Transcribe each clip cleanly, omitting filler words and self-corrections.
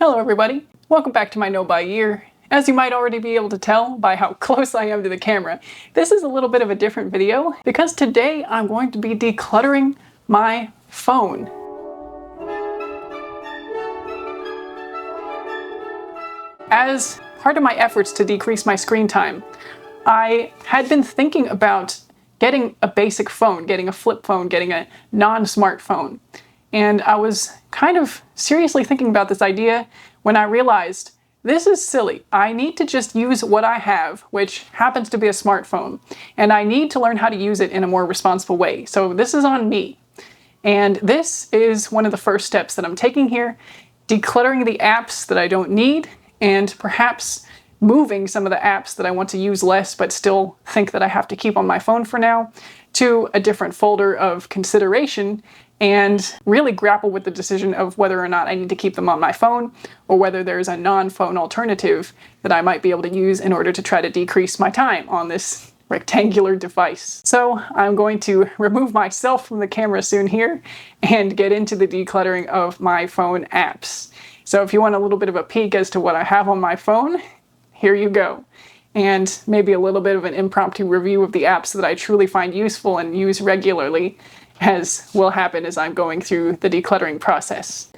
Hello everybody, welcome back to my No Buy Year. As you might already be able to tell by how close I am to the camera, this is a little bit of a different video because today I'm going to be decluttering my phone. As part of my efforts to decrease my screen time, I had been thinking about getting a basic phone, getting a flip phone, getting a non-smartphone. And I was kind of seriously thinking about this idea when I realized this is silly. I need to just use what I have, which happens to be a smartphone, and I need to learn how to use it in a more responsible way. So this is on me. And this is one of the first steps that I'm taking here, decluttering the apps that I don't need, and perhaps moving some of the apps that I want to use less but still think that I have to keep on my phone for now to a different folder of consideration and really grapple with the decision of whether or not I need to keep them on my phone or whether there's a non-phone alternative that I might be able to use in order to try to decrease my time on this rectangular device. So I'm going to remove myself from the camera soon here and get into the decluttering of my phone apps. So if you want a little bit of a peek as to what I have on my phone, here you go. And maybe a little bit of an impromptu review of the apps that I truly find useful and use regularly, as will happen as I'm going through the decluttering process.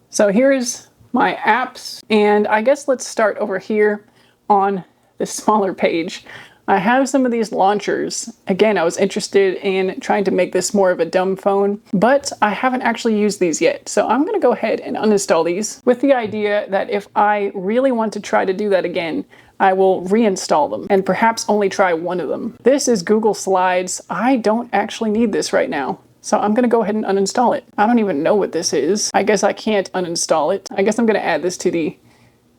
So here's my apps, and I guess let's start over here on the smaller page. I have some of these launchers. Again, I was interested in trying to make this more of a dumb phone, but I haven't actually used these yet. So I'm gonna go ahead and uninstall these with the idea that if I really want to try to do that again, I will reinstall them and perhaps only try one of them. This is Google Slides. I don't actually need this right now. So I'm gonna go ahead and uninstall it. I don't even know what this is. I guess I can't uninstall it. I guess I'm gonna add this to the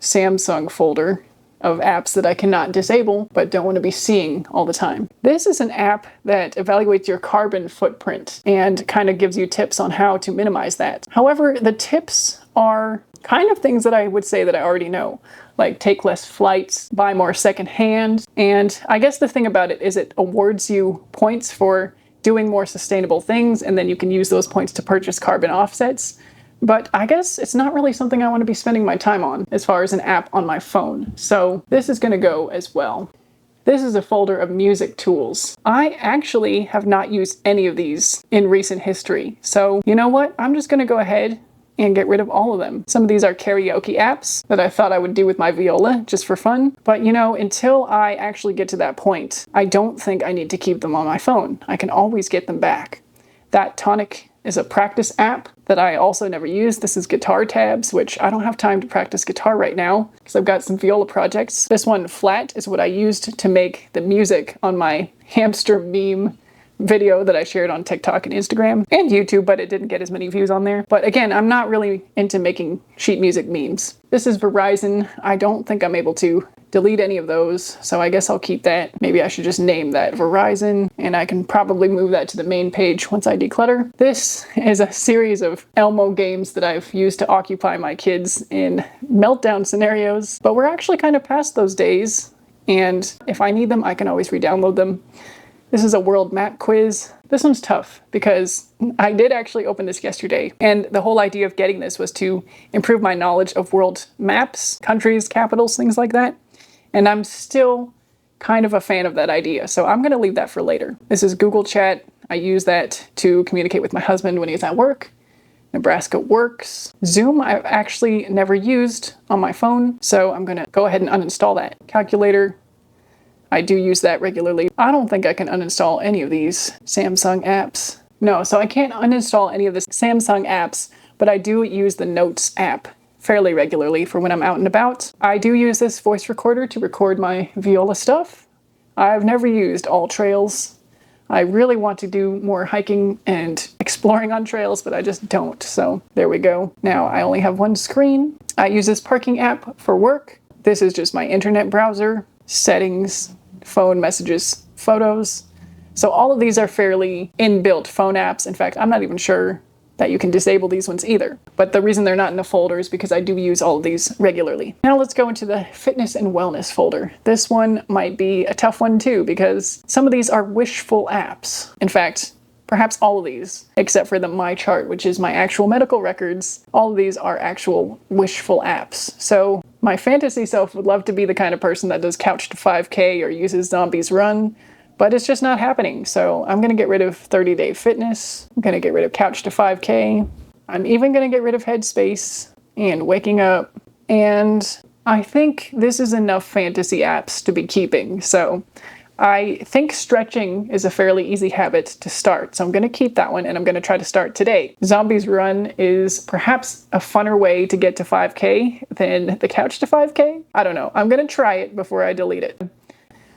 Samsung folder of apps that I cannot disable but don't want to be seeing all the time. This is an app that evaluates your carbon footprint and kind of gives you tips on how to minimize that. However, the tips are kind of things that I would say that I already know, like take less flights, buy more secondhand, and I guess the thing about it is it awards you points for doing more sustainable things, and then you can use those points to purchase carbon offsets. But I guess it's not really something I want to be spending my time on as far as an app on my phone. So this is going to go as well. This is a folder of music tools. I actually have not used any of these in recent history. So you know what? I'm just going to go ahead and get rid of all of them. Some of these are karaoke apps that I thought I would do with my viola just for fun. But you know, until I actually get to that point, I don't think I need to keep them on my phone. I can always get them back. That Tonic is a practice app that I also never use. This is Guitar Tabs, which I don't have time to practice guitar right now because I've got some viola projects. This one, Flat, is what I used to make the music on my hamster meme video that I shared on TikTok and Instagram and YouTube, but it didn't get as many views on there. But again, I'm not really into making sheet music memes. This is Verizon. I don't think I'm able to delete any of those, so I guess I'll keep that. Maybe I should just name that Verizon, and I can probably move that to the main page once I declutter. This is a series of Elmo games that I've used to occupy my kids in meltdown scenarios, but we're actually kind of past those days, and if I need them, I can always re-download them. This is a world map quiz. This one's tough because I did actually open this yesterday, and the whole idea of getting this was to improve my knowledge of world maps, countries, capitals, things like that. And I'm still kind of a fan of that idea, so I'm gonna leave that for later. This is Google Chat. I use that to communicate with my husband when he's at work. Nebraska Works. Zoom I've actually never used on my phone, so I'm gonna go ahead and uninstall that. Calculator. I do use that regularly. I don't think I can uninstall any of these Samsung apps. No, so I can't uninstall any of the Samsung apps, but I do use the Notes app fairly regularly for when I'm out and about. I do use this voice recorder to record my viola stuff. I've never used All Trails. I really want to do more hiking and exploring on trails, but I just don't, so there we go. Now I only have one screen. I use this parking app for work. This is just my internet browser, settings, phone messages, photos. So all of these are fairly inbuilt phone apps. In fact, I'm not even sure that you can disable these ones either. But the reason they're not in the folder is because I do use all of these regularly. Now let's go into the fitness and wellness folder. This one might be a tough one too, because some of these are wishful apps. In fact, perhaps all of these, except for the My Chart, which is my actual medical records. All of these are actual wishful apps. So my fantasy self would love to be the kind of person that does Couch to 5K or uses Zombies Run, but it's just not happening. So I'm gonna get rid of 30-day fitness. I'm gonna get rid of Couch to 5K. I'm even gonna get rid of Headspace and Waking Up. And I think this is enough fantasy apps to be keeping. So I think stretching is a fairly easy habit to start, so I'm going to keep that one and I'm going to try to start today. Zombies Run is perhaps a funner way to get to 5K than the Couch to 5K. I don't know. I'm going to try it before I delete it.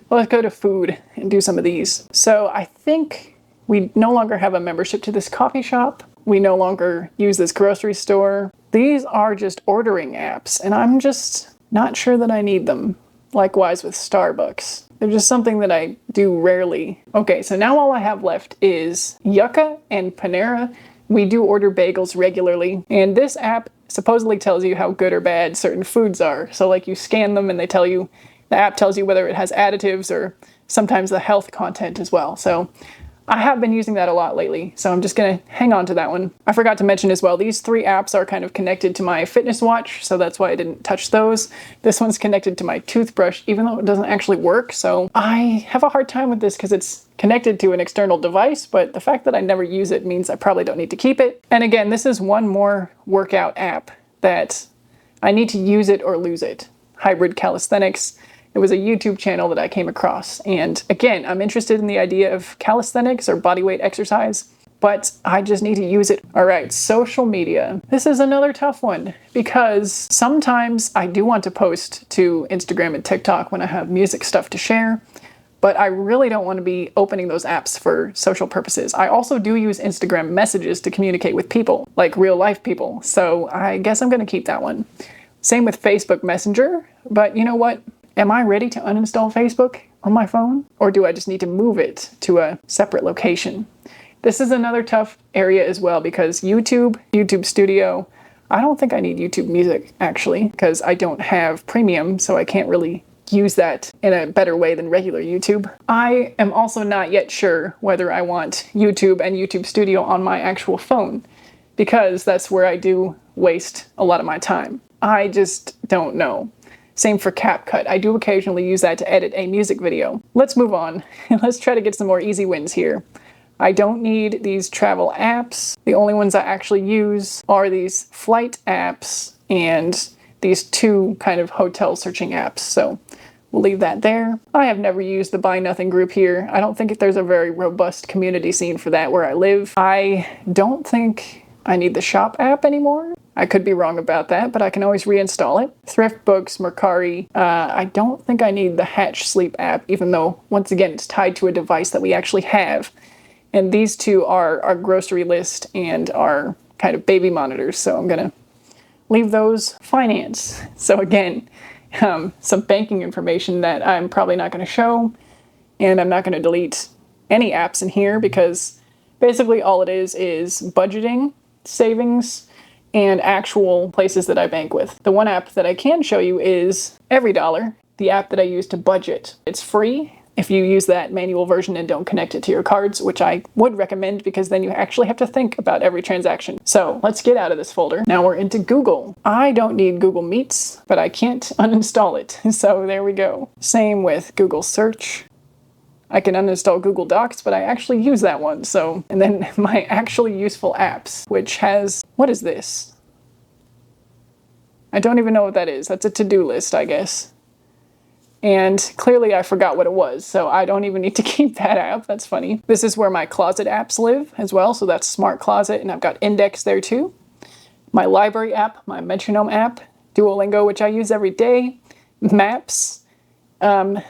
Well, let's go to food and do some of these. So I think we no longer have a membership to this coffee shop. We no longer use this grocery store. These are just ordering apps, and I'm just not sure that I need them. Likewise with Starbucks. They're just something that I do rarely. Okay, so now all I have left is Yucca and Panera. We do order bagels regularly, and this app supposedly tells you how good or bad certain foods are. So like you scan them and they tell you, the app tells you whether it has additives or sometimes the health content as well. So I have been using that a lot lately, so I'm just gonna hang on to that one. I forgot to mention as well, these 3 apps are kind of connected to my fitness watch, so that's why I didn't touch those. This one's connected to my toothbrush, even though it doesn't actually work, so I have a hard time with this because it's connected to an external device, but the fact that I never use it means I probably don't need to keep it. And again, this is one more workout app that I need to use it or lose it. Hybrid Calisthenics. It was a YouTube channel that I came across. And again, I'm interested in the idea of calisthenics or bodyweight exercise, but I just need to use it. All right, social media. This is another tough one because sometimes I do want to post to Instagram and TikTok when I have music stuff to share, but I really don't want to be opening those apps for social purposes. I also do use Instagram messages to communicate with people, like real life people. So I guess I'm gonna keep that one. Same with Facebook Messenger, but you know what? Am I ready to uninstall Facebook on my phone? Or do I just need to move it to a separate location? This is another tough area as well because YouTube Studio, I don't think I need YouTube Music actually because I don't have premium, so I can't really use that in a better way than regular YouTube. I am also not yet sure whether I want YouTube and YouTube Studio on my actual phone because that's where I do waste a lot of my time. I just don't know. Same for CapCut. I do occasionally use that to edit a music video. Let's move on. Let's try to get some more easy wins here. I don't need these travel apps. The only ones I actually use are these flight apps and these 2 kind of hotel searching apps. So we'll leave that there. I have never used the Buy Nothing group here. I don't think there's a very robust community scene for that where I live. I don't think I need the Shop app anymore. I could be wrong about that, but I can always reinstall it. Thrift Books, Mercari. I don't think I need the Hatch Sleep app, even though, once again, it's tied to a device that we actually have. And these 2 are our grocery list and our kind of baby monitors, so I'm gonna leave those. Finance. So again, some banking information that I'm probably not gonna show, and I'm not gonna delete any apps in here because basically all it is budgeting, savings, and actual places that I bank with. The one app that I can show you is EveryDollar, the app that I use to budget. It's free if you use that manual version and don't connect it to your cards, which I would recommend because then you actually have to think about every transaction. So let's get out of this folder. Now we're into Google. I don't need Google Meets, but I can't uninstall it. So there we go. Same with Google Search. I can uninstall Google Docs, but I actually use that one, so. And then my actually useful apps, which has, what is this? I don't even know what that is. That's a to-do list, I guess. And clearly I forgot what it was, so I don't even need to keep that app. That's funny. This is where my closet apps live as well, so that's Smart Closet, and I've got Index there too. My library app, my metronome app, Duolingo, which I use every day, Maps,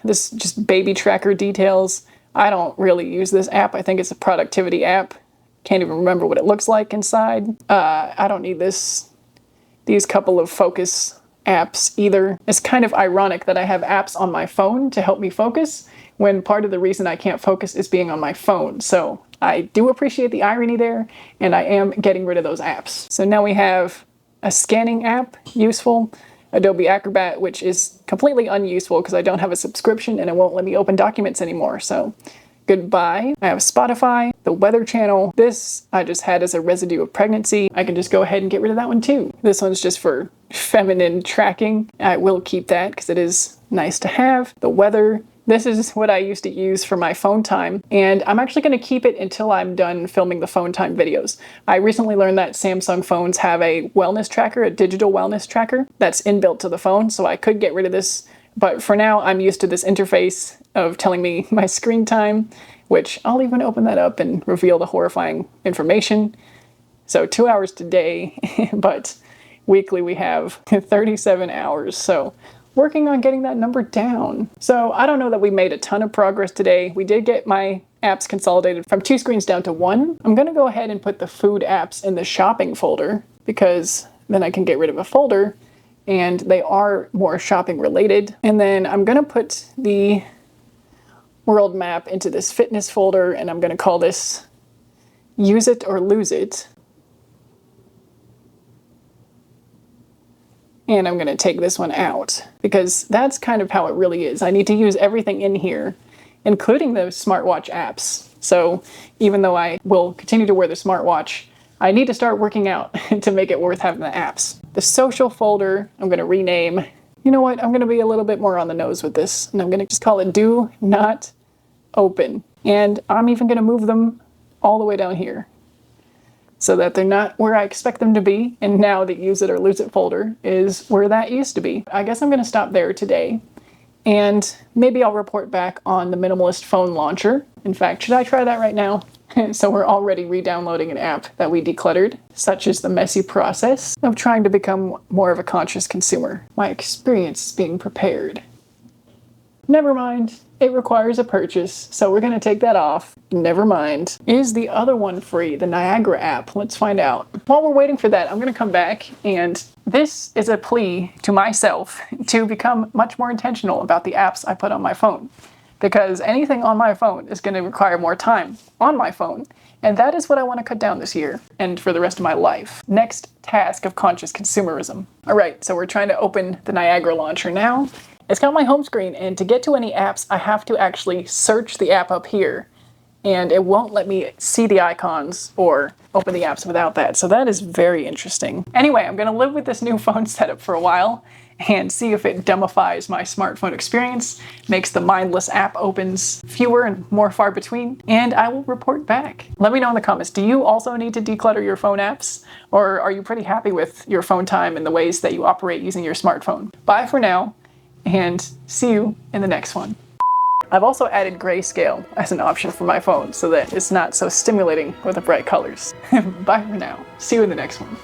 this just baby tracker details. I don't really use this app. I think it's a productivity app. Can't even remember what it looks like inside. I don't need these couple of focus apps either. It's kind of ironic that I have apps on my phone to help me focus when part of the reason I can't focus is being on my phone. So I do appreciate the irony there, and I am getting rid of those apps. So now we have a scanning app, useful. Adobe Acrobat, which is completely unuseful because I don't have a subscription and it won't let me open documents anymore, so goodbye. I have Spotify, the The weather channel, this I just had as a residue of pregnancy. I can just go ahead and get rid of that one too. This one's just for feminine tracking. I will keep that because it is nice to have. The weather, this is what I used to use for my phone time, and I'm actually going to keep it until I'm done filming the phone time videos. I recently learned that Samsung phones have a wellness tracker, a digital wellness tracker, that's inbuilt to the phone, so I could get rid of this. But for now, I'm used to this interface of telling me my screen time, which I'll even open that up and reveal the horrifying information. So 2 hours today, but weekly we have 37 hours. So working on getting that number down. So I don't know that we made a ton of progress today. We did get my apps consolidated from 2 screens down to 1. I'm gonna go ahead and put the food apps in the shopping folder because then I can get rid of a folder and they are more shopping related. And then I'm gonna put the world map into this fitness folder, and I'm gonna call this Use It or Lose It. And I'm gonna take this one out because that's kind of how it really is. I need to use everything in here, including the smartwatch apps. So even though I will continue to wear the smartwatch, I need to start working out to make it worth having the apps. The social folder, I'm gonna rename. You know what, I'm gonna be a little bit more on the nose with this, and I'm gonna just call it Do Not Open. And I'm even gonna move them all the way down here so that they're not where I expect them to be. And now the Use It or Lose It folder is where that used to be. I guess I'm gonna stop there today. And maybe I'll report back on the minimalist phone launcher. In fact, should I try that right now? So we're already re-downloading an app that we decluttered, such as the messy process of trying to become more of a conscious consumer. My experience is being prepared. Never mind, it requires a purchase, so we're gonna take that off. Never mind. Is the other one free, the Niagara app? Let's find out. While we're waiting for that, I'm gonna come back, and this is a plea to myself to become much more intentional about the apps I put on my phone. Because anything on my phone is gonna require more time on my phone. And that is what I wanna cut down this year and for the rest of my life. Next task of conscious consumerism. All right, so we're trying to open the Niagara launcher now. It's got my home screen, and to get to any apps, I have to actually search the app up here, and it won't let me see the icons or open the apps without that. So that is very interesting. Anyway, I'm gonna live with this new phone setup for a while and see if it dumbifies my smartphone experience, makes the mindless app opens fewer and more far between, and I will report back. Let me know in the comments, do you also need to declutter your phone apps? Or are you pretty happy with your phone time and the ways that you operate using your smartphone? Bye for now, and see you in the next one. I've also added grayscale as an option for my phone so that it's not so stimulating with the bright colors. Bye for now. See you in the next one.